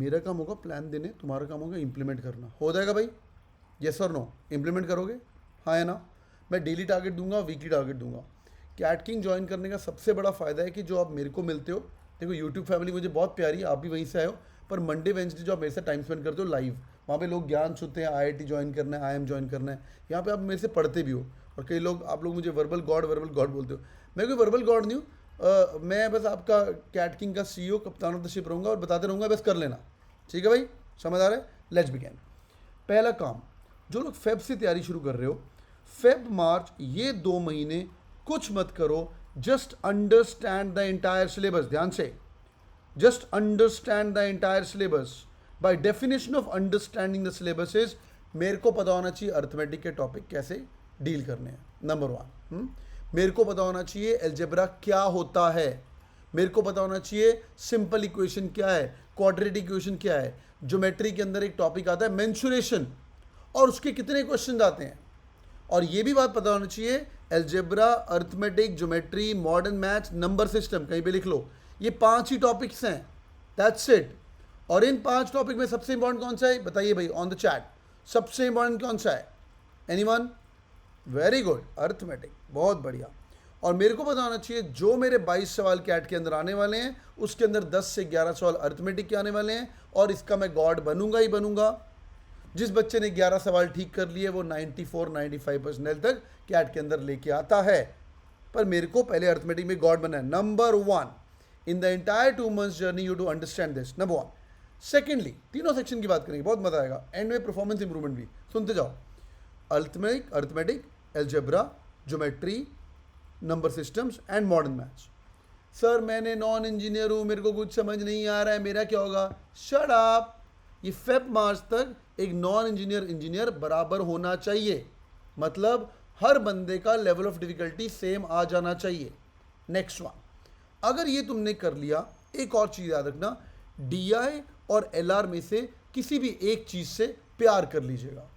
मेरा काम होगा प्लान देने, तुम्हारा काम होगा इम्प्लीमेंट करना। हो जाएगा भाई? येस और नो? इम्प्लीमेंट करोगे? हाँ या ना? मैं डेली टारगेट दूंगा, वीकली टारगेट दूंगा। कैट किंग ज्वाइन करने का सबसे बड़ा फ़ायदा है कि जो आप मेरे को मिलते हो, देखो यूट्यूब फैमिली मुझे बहुत प्यारी है, आप भी वहीं से आए हो, पर मंडे वेंसडे जो आप मेरे से टाइम स्पेंड करते हो लाइव, वहाँ पे लोग ज्ञान सुनते हैं, आईआईटी ज्वाइन करना है, आईएम ज्वाइन करना है, यहाँ पे आप मेरे से पढ़ते भी हो। और कई लोग, आप लोग मुझे वर्बल गॉड बोलते हो। मैं कोई वर्बल गॉड नहीं हूँ। मैं बस आपका कैट किंग का सीईओ, कप्तान ऑफ द शिप रहूँगा और बताते रहूँगा, बस कर लेना। ठीक है भाई? समझ आ रहा है? Let's begin. पहला काम, जो लोग फेब से तैयारी शुरू कर रहे हो, फेब मार्च ये 2 महीने कुछ मत करो, just understand the entire syllabus. ध्यान से, just understand the entire syllabus. By definition of understanding the syllabus is, मेरे को पता होना चाहिए अर्थमेटिक के टॉपिक कैसे डील करने हैं, नंबर 1। मेरे को पता होना चाहिए एल्जेब्रा क्या होता है, मेरे को पता होना चाहिए सिंपल इक्वेशन क्या है, क्वाड्रेटिक इक्वेशन क्या है। ज्योमेट्री के अंदर एक टॉपिक आता है मेंसुरेशन, और उसके कितने क्वेश्चन आते हैं। और ये भी बात पता होना चाहिए algebra, arithmetic, geometry, modern maths, number system, कहीं पे लिख लो, ये 5 ही टॉपिक्स हैं, दैट्स इट। और इन 5 टॉपिक में सबसे इंपॉर्टेंट कौन सा है बताइए भाई ऑन द चैट, सबसे इंपॉर्टेंट कौन सा है? एनीवन? वेरी गुड, अर्थमेटिक, बहुत बढ़िया। और मेरे को पता होना चाहिए जो मेरे 22 सवाल कैट के अंदर आने वाले हैं, उसके अंदर 10 से 11 सवाल अर्थमेटिक के आने वाले हैं, और इसका मैं गॉड बनूंगा ही बनूंगा। जिस बच्चे ने 11 सवाल ठीक कर लिए वो 94-95% तक कैट के अंदर लेके आता है। पर मेरे को पहले अर्थमेटिक में गॉड बनना है। Number 1, in the entire 2 months journey you to understand this, number 1। Secondly, तीनों सेक्शन की बात करेंगे, बहुत मजा आएगा, एंड में परफॉर्मेंस इंप्रूवमेंट भी, सुनते जाओ। Arithmetic, algebra, geometry, number systems and modern maths. Sir मैंने नॉन इंजीनियर हूँ, मेरे को कुछ समझ नहीं आ रहा है, मेरा क्या होगा? Shut up. ये फेब मार्च तक एक नॉन इंजीनियर बराबर होना चाहिए, मतलब हर बंदे का लेवल ऑफ डिफिकल्टी सेम आ जाना चाहिए। नेक्स्ट वन, अगर ये तुमने कर लिया, एक और चीज़ याद रखना, डीआई और एलआर में से किसी भी एक चीज़ से प्यार कर लीजिएगा।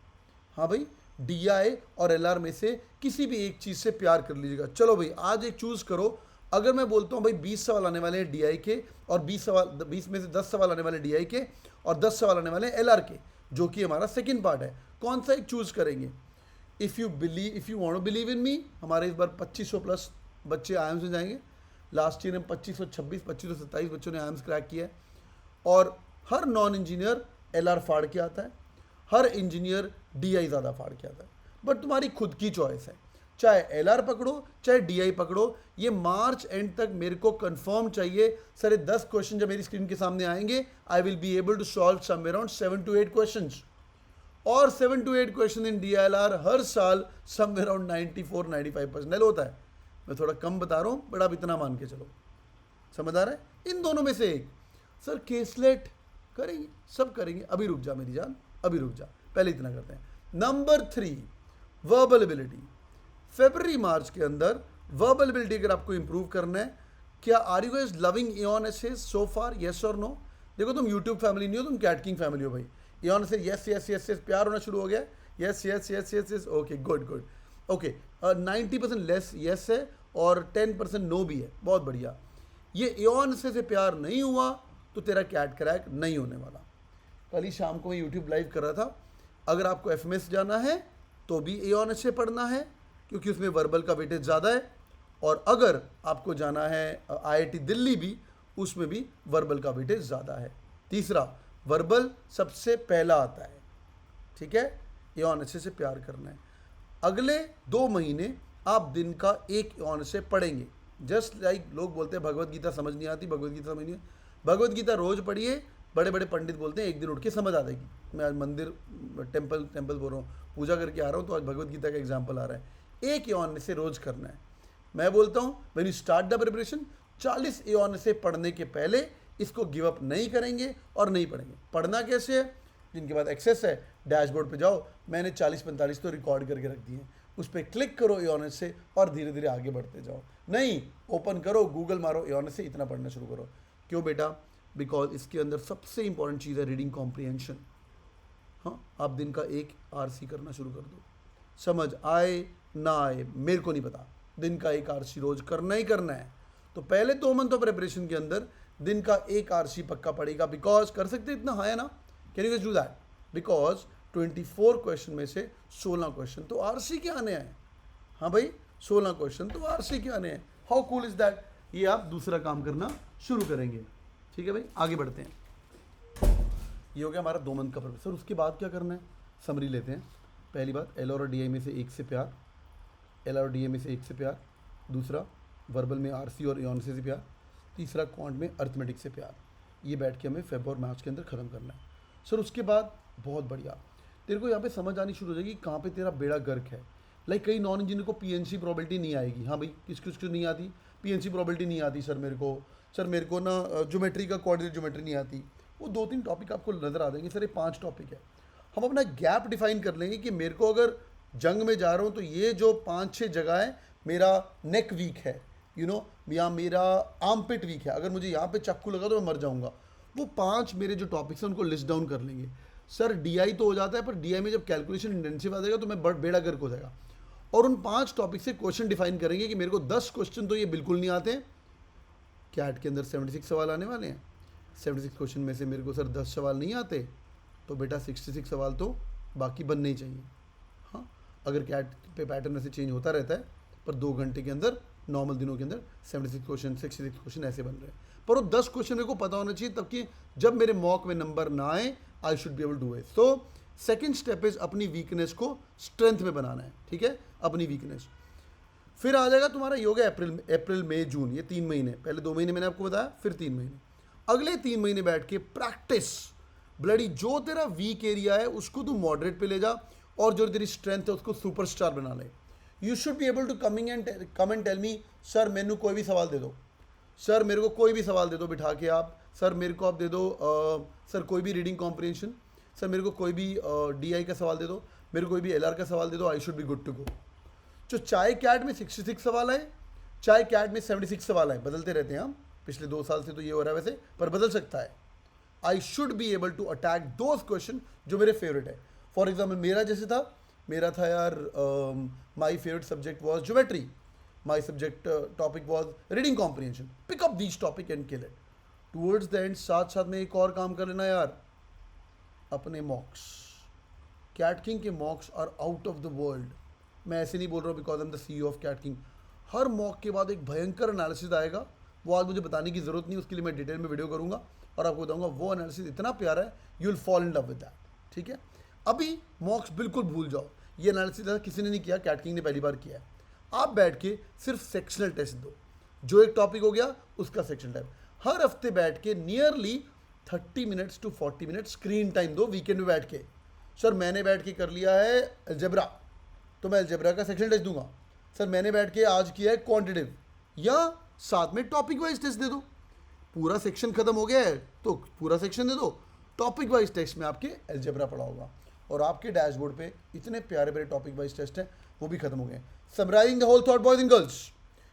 हाँ भाई, डीआई और एलआर में से किसी भी एक चीज़ से प्यार कर लीजिएगा। चलो भाई आज एक चूज़ करो। अगर मैं बोलता हूँ भाई 20 सवाल आने वाले हैं डीआई के, और 20 में से 10 सवाल आने वाले डीआई के, और 10 सवाल आने वाले एलआर के, जो कि हमारा सेकंड पार्ट है, कौन सा एक चूज़ करेंगे? If you want to believe in me, हमारे इस बार 2500 प्लस बच्चे आईएम्स में जाएंगे। लास्ट ईयर में 2527 बच्चों ने आईएम्स क्रैक किया है। और हर नॉन इंजीनियर एलआर फाड़ के आता है, हर इंजीनियर डीआई ज़्यादा फाड़ के आता है, बट तुम्हारी खुद की चॉइस है, चाहे एलआर पकड़ो चाहे डीआई पकड़ो। ये मार्च एंड तक मेरे को कंफर्म चाहिए। सारे 10 क्वेश्चन जब मेरी स्क्रीन के सामने आएंगे, I will be able to solve somewhere around 7 to 8 question, और 7 to 8 क्वेश्चन इन डीएलआर हर साल समवेयर अराउंड 94-95% होता है। मैं थोड़ा कम बता रहा हूँ, बट आप इतना मान के चलो, समझ आ रहा है? इन दोनों में से एक। सर केसलेट करेंगे, सब करेंगे, अभी रुक जा मेरी जान, अभी रुक जा, पहले इतना करते हैं। Number 3, verbal ability. फरवरी मार्च के अंदर वर्बल एबिलिटी अगर आपको इंप्रूव करना है, क्या are you guys loving Aeon essays so far? Yes और नो? देखो तुम यूट्यूब फैमिली नहीं हो, तुम कैट किंग फैमिली हो भाई। Aeon essays yes yes yes yes, प्यार होना शुरू हो गया। Yes yes yes yes yes, okay good good. Okay 90% less yes है और 10% नो भी है, बहुत बढ़िया। ये एऑन से प्यार नहीं हुआ तो तेरा कैट क्रैक नहीं होने वाला। कल ही शाम को मैं यूट्यूब लाइव कर रहा था। अगर आपको एफएमएस जाना है तो भी एऑन से पढ़ना है, क्योंकि उसमें वर्बल का वेटेज ज़्यादा है। और अगर आपको जाना है आईआईटी दिल्ली भी, उसमें भी वर्बल का वेटेज ज़्यादा है। तीसरा, वर्बल सबसे पहला आता है, ठीक है? एऑन अच्छे से प्यार करना है। अगले 2 महीने आप दिन का एक एऑन से पढ़ेंगे। जस्ट लाइक लोग बोलते हैं भगवत गीता समझ नहीं आती, भगवत गीता समझ नहीं, भगवत गीता रोज़ पढ़िए। बड़े बड़े पंडित बोलते हैं एक दिन उठ के समझ आ जाएगी। मैं आज मंदिर टेम्पल बोल रहा हूँ, पूजा करके आ रहा हूँ, तो आज भगवत गीता का एग्जाम्पल आ रहा है। एक एऑन से रोज़ करना है। मैं बोलता हूँ when you start the preparation, 40 Aon से पढ़ने के पहले इसको गिव अप नहीं करेंगे और नहीं पढ़ेंगे। पढ़ना कैसे है? जिनके बाद एक्सेस है, डैशबोर्ड पे जाओ, मैंने 40-45 तो रिकॉर्ड करके रख दिए हैं, उस पर क्लिक करो एऑन से और धीरे धीरे आगे बढ़ते जाओ। नहीं, ओपन करो, गूगल मारो, एऑन से इतना पढ़ना शुरू करो। क्यों बेटा? बिकॉज इसके अंदर सबसे इंपॉर्टेंट चीज़ है रीडिंग कॉम्प्रिहेंशन। हाँ, आप दिन का एक आरसी करना शुरू कर दो, समझ आए ना आए मेरे को नहीं पता, दिन का एक आरसी रोज करना ही करना है। तो पहले 2 मंथ ऑफ प्रिपरेशन के अंदर दिन का एक आरसी पक्का पड़ेगा, बिकॉज कर सकते इतना, हाँ है ना? Can you do that? Because 24 question में से 16 क्वेश्चन तो आरसी के आने हैं। हाँ भाई, 16 क्वेश्चन तो आरसी के आने हैं। How cool is that? ये आप दूसरा काम करना शुरू करेंगे। ठीक है भाई, आगे बढ़ते हैं। ये हो गया हमारा 2 मंथ का प्रोसेस। सर उसके बाद क्या करना है? समरी लेते हैं। पहली बात, एल और डीआई में से एक से प्यार, एल और डीआई में से एक से प्यार। दूसरा, वर्बल में आरसी और इॉन से प्यार। तीसरा, क्वांट में अर्थमेटिक से प्यार। ये बैठ के हमें फेब और मार्च के अंदर ख़त्म करना है। सर उसके बाद बहुत बढ़िया, तेरे को यहाँ पे समझ आनी शुरू हो जाएगी कहाँ पे तेरा बेड़ा गर्क है। लाइक कई नॉन इंजीनियर को पीएनसी प्रोबेबिलिटी नहीं आएगी। हाँ भाई, किसको नहीं आती पीएनसी प्रोबेबिलिटी? नहीं आती सर मेरे को ना ज्योमेट्री का कोऑर्डिनेट ज्योमेट्री नहीं आती। वो 2-3 टॉपिक आपको नज़र आ जाएंगे। सर ये 5 टॉपिक है। हम अपना गैप डिफाइन कर लेंगे कि मेरे को अगर जंग में जा रहा हूँ तो ये जो 5-6 जगह है, मेरा नेक वीक है, या मेरा आर्म पिट वीक है, अगर मुझे यहाँ पे चाकू लगा तो मैं मर जाऊँगा। वो 5 मेरे जो टॉपिक्स हैं उनको लिस्ट डाउन कर लेंगे। सर डीआई तो हो जाता है, पर डीआई में जब कैलकुलेशन इंटेंसिव आ जाएगा तो मैं बेड़ा गर्क हो जाएगा। और उन 5 टॉपिक से क्वेश्चन डिफाइन करेंगे कि मेरे को 10 क्वेश्चन तो ये बिल्कुल नहीं आते। कैट के अंदर 76 सवाल आने वाले हैं। 76 क्वेश्चन में से मेरे को सर 10 सवाल नहीं आते, तो बेटा 66 सवाल तो बाकी बनने ही चाहिए। हाँ, अगर कैट पे पैटर्न ऐसे चेंज होता रहता है, पर 2 घंटे के अंदर नॉर्मल दिनों के अंदर 76 क्वेश्चन 66 क्वेश्चन ऐसे बन रहे हैं। पर वो 10 क्वेश्चन मेरे को पता होना चाहिए, तब कि जब मेरे मॉक में नंबर ना आए, I should be able to it. तो सेकेंड स्टेप इज अपनी वीकनेस को स्ट्रेंथ में बनाना है। ठीक है, अपनी वीकनेस। फिर आ जाएगा तुम्हारा योगा अप्रैल मई जून, ये 3 महीने। पहले 2 महीने मैंने आपको बताया, फिर 3 महीने। अगले 3 महीने बैठ के प्रैक्टिस ब्लडी, जो तेरा वीक एरिया है उसको तू मॉडरेट पे ले जा, और जो तेरी स्ट्रेंथ है उसको सुपरस्टार बना ले। You should be able to come and tell me, sir मेनू कोई भी सवाल दे दो, सर मेरे को कोई भी सवाल दे दो बिठा के आप, सर मेरे को आप दे दो सर कोई भी रीडिंग कॉम्प्रिहेंशन, सर मेरे को कोई भी डीआई का सवाल दे दो, मेरे को कोई भी एलआर का सवाल दे दो, I should be good to go. जो चाहे कैट में 66 सवाल आए, चाहे कैट में 76 सवाल आए, बदलते रहते हैं हम, पिछले 2 साल से तो ये हो रहा है वैसे, पर बदल सकता है। I should be able to attack those question जो मेरे फेवरेट है। फॉर एग्जाम्पल मेरा था यार, my favourite subject was geometry, my subject topic was reading comprehension. Pick up these topic and kill it. Towards the end साथ साथ में एक और काम कर लेना यार, अपने मॉक्स। कैट किंग के mocks are out of the world. मैं ऐसे नहीं बोल रहा हूँ because I am the CEO of CAT King. हर मॉक के बाद एक भयंकर एनालिसिस आएगा, वो आज मुझे बताने की ज़रूरत नहीं, उसके लिए मैं डिटेल में वीडियो करूँगा और आपको बताऊँगा। वो एनालिसिस इतना प्यारा है, you will fall in love with that. ठीक है, अभी मॉक्स बिल्कुल भूल जाओ, ये एनालिसिस किसी ने नहीं किया, कैट किंग ने पहली बार किया है। आप बैठ के सिर्फ सेक्शनल टेस्ट दो, जो एक टॉपिक हो गया उसका सेक्शनल टाइम। हर हफ्ते बैठ के nearly 30 minutes to 40 minutes screen time दो वीकेंड में बैठ के। सर मैंने बैठ के कर लिया है अलजेब्रा, तो मैं अलजेब्रा का सेक्शन टेस्ट दूंगा। सर मैंने बैठ के आज किया है क्वांटिटेटिव, या साथ में टॉपिक वाइज टेस्ट दे दो। पूरा सेक्शन खत्म हो गया है तो पूरा सेक्शन दे दो, टॉपिक वाइज टेस्ट में आपके अलजेब्रा पड़ा होगा, और आपके डैशबोर्ड पे इतने प्यारे प्यारे टॉपिक वाइज टेस्ट हैं, वो भी खत्म हो गए। Summarising the whole thought boys and girls,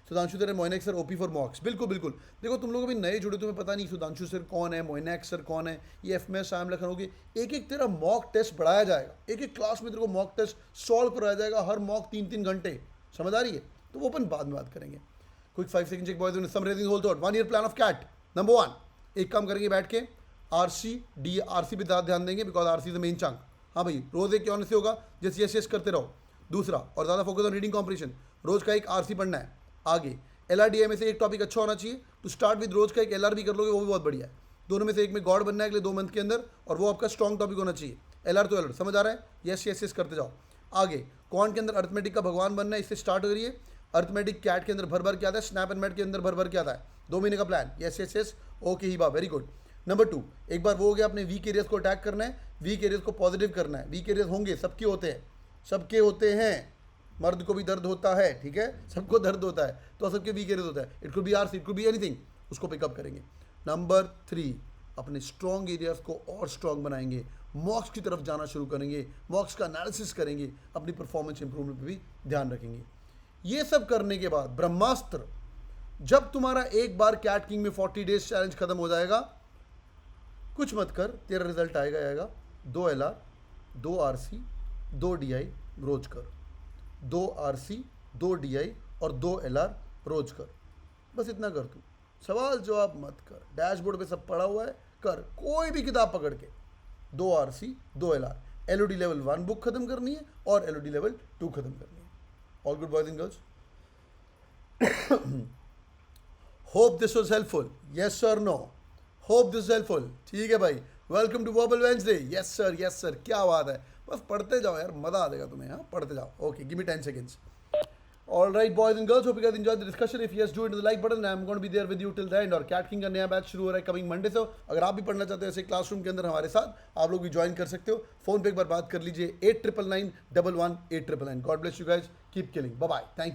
Sudhanshu sir, Moinak sir, OP for mocks. बिल्कुल बिल्कुल, देखो तुम लोग अभी नए जुड़े, तुम्हें पता नहीं सुधांशु सर कौन है, मोइनेक सर कौन है, ये एफएमएस शाम लखनऊ के। एक एक तेरा मॉक टेस्ट बढ़ाया जाएगा, एक एक क्लास में तेरे को मॉक टेस्ट सॉल्व कराया जाएगा, हर मॉक 3-3 घंटे। समझ आ रही है? तो वो अपन बाद में बात करेंगे। Quick 5 second check boys, summarising whole thought, 1 year plan of CAT. Number 1, एक काम करेंगे बैठ के, आरसी पे ध्यान देंगे, because RC is the main chunk. हाँ भाई, रोज एक कौन से होगा, जैसे यस करते रहो। दूसरा, और ज़्यादा फोकस ऑन रीडिंग कॉम्प्रिहेंशन, रोज का एक आरसी पढ़ना है। आगे एलआरडीआई में से एक टॉपिक अच्छा होना चाहिए, तो स्टार्ट विद रोज का एक एलआर भी कर लोगे, वो भी बहुत बढ़िया है। दोनों में से एक में गॉड बनना है अगले 2 मंथ के अंदर, और वो आपका स्ट्रॉन्ग टॉपिक होना चाहिए। एलआर तो एलआर, समझ आ रहा है? यस करते जाओ। आगे क्वांट के अंदर अर्थमेटिक का भगवान बनना है, इससे स्टार्ट हो रही है। अर्थमेटिक कैट के अंदर भर के आता है, स्नैप एंड मैट के अंदर भर के आता है। 2 महीने का प्लान, यस ओके ही बा, वेरी गुड। नंबर 2, एक बार वो हो गया, अपने वीक एरियाज को अटैक करना है, वीक एरियाज को पॉजिटिव करना है। वीक एरियाज होंगे, सबके होते हैं, मर्द को भी दर्द होता है, ठीक है, सबको दर्द होता है, तो सबके वीक एरियाज होता है। It could be RC, it could be anything, उसको पिकअप करेंगे। नंबर 3, अपने स्ट्रॉन्ग एरियाज को और स्ट्रॉन्ग बनाएंगे, मॉक्स की तरफ जाना शुरू करेंगे, मॉक्स का एनालिसिस करेंगे, अपनी परफॉर्मेंस इंप्रूवमेंट पे भी ध्यान रखेंगे। ये सब करने के बाद ब्रह्मास्त्र, जब तुम्हारा एक बार कैट किंग में 40 डेज चैलेंज खत्म हो जाएगा, कुछ मत कर, तेरा रिजल्ट आएगा 2 एलआर, 2 आरसी, 2 डीआई रोज कर, 2 आरसी, 2 डीआई और 2 एलआर रोज कर। बस इतना कर तू, सवाल जवाब मत कर, डैशबोर्ड पे सब पड़ा हुआ है, कर कोई भी किताब पकड़ के 2 RC 2 LR, LOD level 1 book खत्म करनी है और LOD लेवल 2 खत्म करनी है. All good boys and girls. Hope this was helpful. Yes sir no. Hope this helpful. ठीक है भाई. Welcome to verbal Wednesday. Yes sir, क्या बात है. बस पढ़ते जाओ यार, मजा आ जाएगा तुम्हें. हाँ पढ़ते जाओ. Okay, give me 10 seconds. All right, boys and girls, hope you guys enjoyed the discussion. If yes, do it to the like button. I'm going to be there with you till the end. और cat king का नया batch शुरू हो रहा है coming Monday से. अगर आप भी पढ़ना चाहते हो ऐसे क्लासरूम के अंदर हमारे साथ, आप लोग भी ज्वाइन कर सकते हो. फोन पे एक बार बात कर लीजिए 8999 11 899. God bless you guys. Keep killing. Bye bye. Thank you.